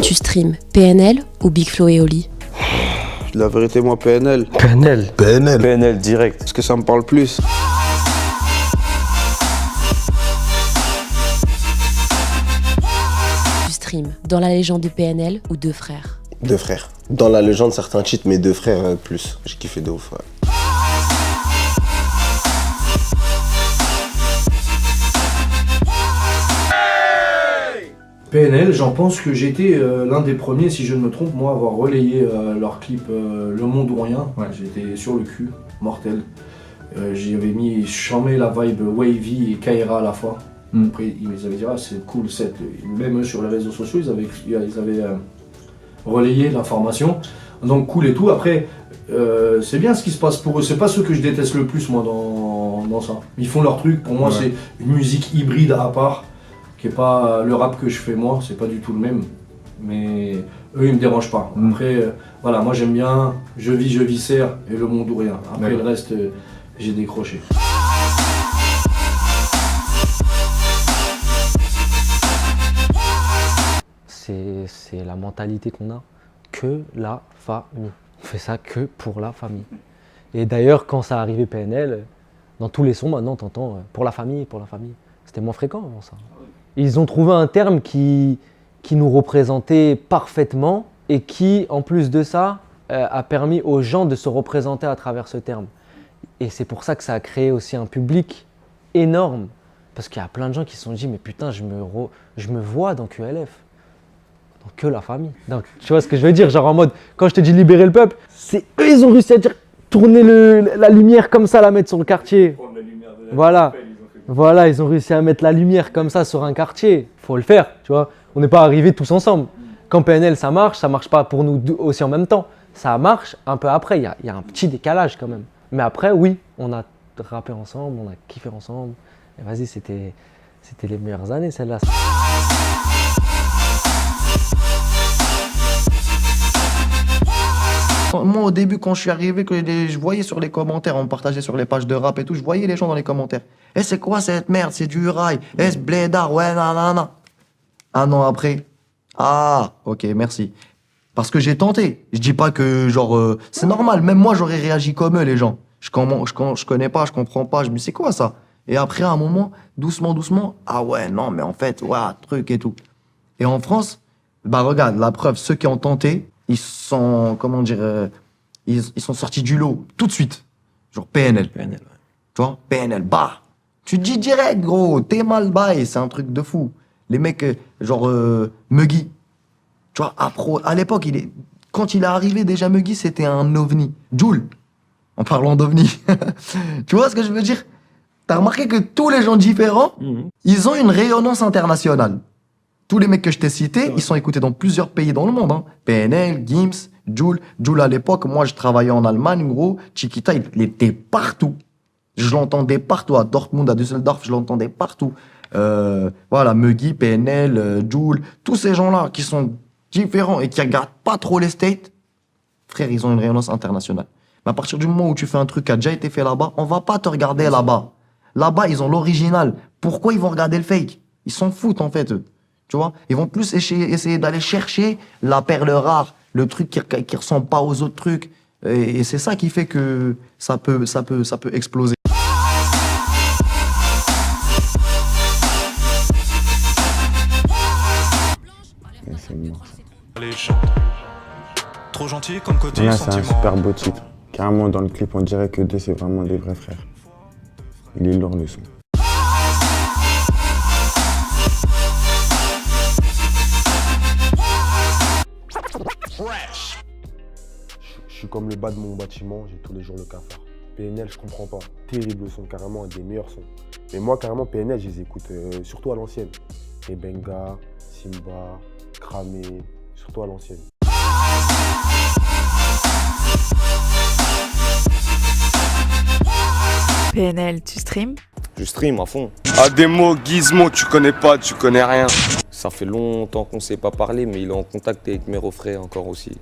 Tu stream PNL ou Big Flo et Oli? La vérité, moi, PNL. PNL. PNL. PNL direct. Parce que ça me parle plus. Tu stream dans la légende de PNL ou Deux Frères? Deux frères. Dans la légende, certains cheats, mais deux frères plus. J'ai kiffé de ouf. Ouais. PNL, j'en pense que j'étais l'un des premiers, si je ne me trompe, moi, à avoir relayé leur clip Le Monde ou Rien. Ouais, j'étais sur le cul, mortel. J'y avais mis charmé la vibe Wavy et Kaira à la fois. Après, ils avaient dit, ah, c'est cool, set. Même eux, sur les réseaux sociaux, ils avaient relayé l'information. Donc, cool et tout. Après, c'est bien ce qui se passe pour eux. C'est pas ceux que je déteste le plus, moi, dans ça. Ils font leur truc. Pour moi, c'est une musique hybride à part, qui est pas le rap que je fais moi, c'est pas du tout le même. Mais eux, ils me dérangent pas. Après, voilà, moi j'aime bien Je vis, viscère et Le Monde ou Rien. Après le reste, j'ai décroché. C'est la mentalité qu'on a, que la famille. On fait ça que pour la famille. Et d'ailleurs, quand ça arrivait PNL, dans tous les sons maintenant, t'entends pour la famille, pour la famille. C'était moins fréquent avant ça. Ils ont trouvé un terme qui nous représentait parfaitement et qui, en plus de ça, a permis aux gens de se représenter à travers ce terme. Et c'est pour ça que ça a créé aussi un public énorme. Parce qu'il y a plein de gens qui se sont dit, mais putain, je me vois dans QLF. Dans Que la famille. Donc, tu vois ce que je veux dire? Genre en mode, quand je te dis libérer le peuple, c'est eux, ils ont réussi à dire, tourner la lumière comme ça, la mettre sur le quartier. Voilà. Voilà, ils ont réussi à mettre la lumière comme ça sur un quartier. Faut le faire, tu vois. On n'est pas arrivés tous ensemble. Quand PNL, ça marche pas pour nous deux aussi en même temps. Ça marche un peu après. Il y a un petit décalage quand même. Mais après, oui, on a rappé ensemble, on a kiffé ensemble. Et vas-y, c'était les meilleures années, celle-là. Moi, au début, quand je suis arrivé, je voyais sur les commentaires, on me partageait sur les pages de rap et tout, je voyais les gens dans les commentaires. Eh, c'est quoi cette merde? C'est du rail. Eh, ce blédard, ouais, nanana. Un an après, ah, ok, merci. Parce que j'ai tenté. Je dis pas que, genre, c'est normal. Même moi, j'aurais réagi comme eux, les gens. Je connais pas, je comprends pas. Je me dis, c'est quoi ça? Et après, à un moment, doucement, ah ouais, non, mais en fait, ouais, truc et tout. Et en France, bah regarde, la preuve, ceux qui ont tenté, ils sont, comment dire, ils sont sortis du lot tout de suite. Genre PNL. PNL, ouais. Tu vois, PNL, bah. Tu te dis direct, gros, t'es mal bail, c'est un truc de fou. Les mecs, genre Muggy. Tu vois, à l'époque, quand il est arrivé, déjà Muggy, c'était un ovni. Jul, en parlant d'ovni. Tu vois ce que je veux dire? T'as remarqué que tous les gens différents, ils ont une rayonnance internationale. Tous les mecs que je t'ai cités, ils sont écoutés dans plusieurs pays dans le monde. Hein. PNL, Gims, Jul. Jul, à l'époque, moi, je travaillais en Allemagne, gros. Chiquita, il était partout. Je l'entendais partout. À Dortmund, à Düsseldorf, je l'entendais partout. Voilà, Muggy, PNL, Jul. Tous ces gens-là qui sont différents et qui regardent pas trop les States, frère, ils ont une rayonnance internationale. Mais à partir du moment où tu fais un truc qui a déjà été fait là-bas, on va pas te regarder là-bas. Là-bas, ils ont l'original. Pourquoi ils vont regarder le fake? Ils s'en foutent, en fait, eux. Tu vois, ils vont plus essayer d'aller chercher la perle rare, le truc qui ressemble pas aux autres trucs. Et c'est ça qui fait que ça peut exploser. C'est mort, ça. Les chants. Trop gentil comme côté Là, c'est un sentiment. super beau titre. Carrément, dans le clip, on dirait que deux, c'est vraiment des vrais frères. Il est lourd, le son. Je suis comme le bas de mon bâtiment, j'ai tous les jours le cafard. PNL, je comprends pas. Terrible son, carrément, un des meilleurs sons. Mais moi, carrément, PNL, je les écoute surtout à l'ancienne. Et Benga, Simba, Cramé, surtout à l'ancienne. PNL, tu stream? Je stream à fond. Ah, des mots, Gizmo, tu connais pas, tu connais rien. Ça fait longtemps qu'on s'est pas parlé, mais il est en contact avec mes refrains encore aussi.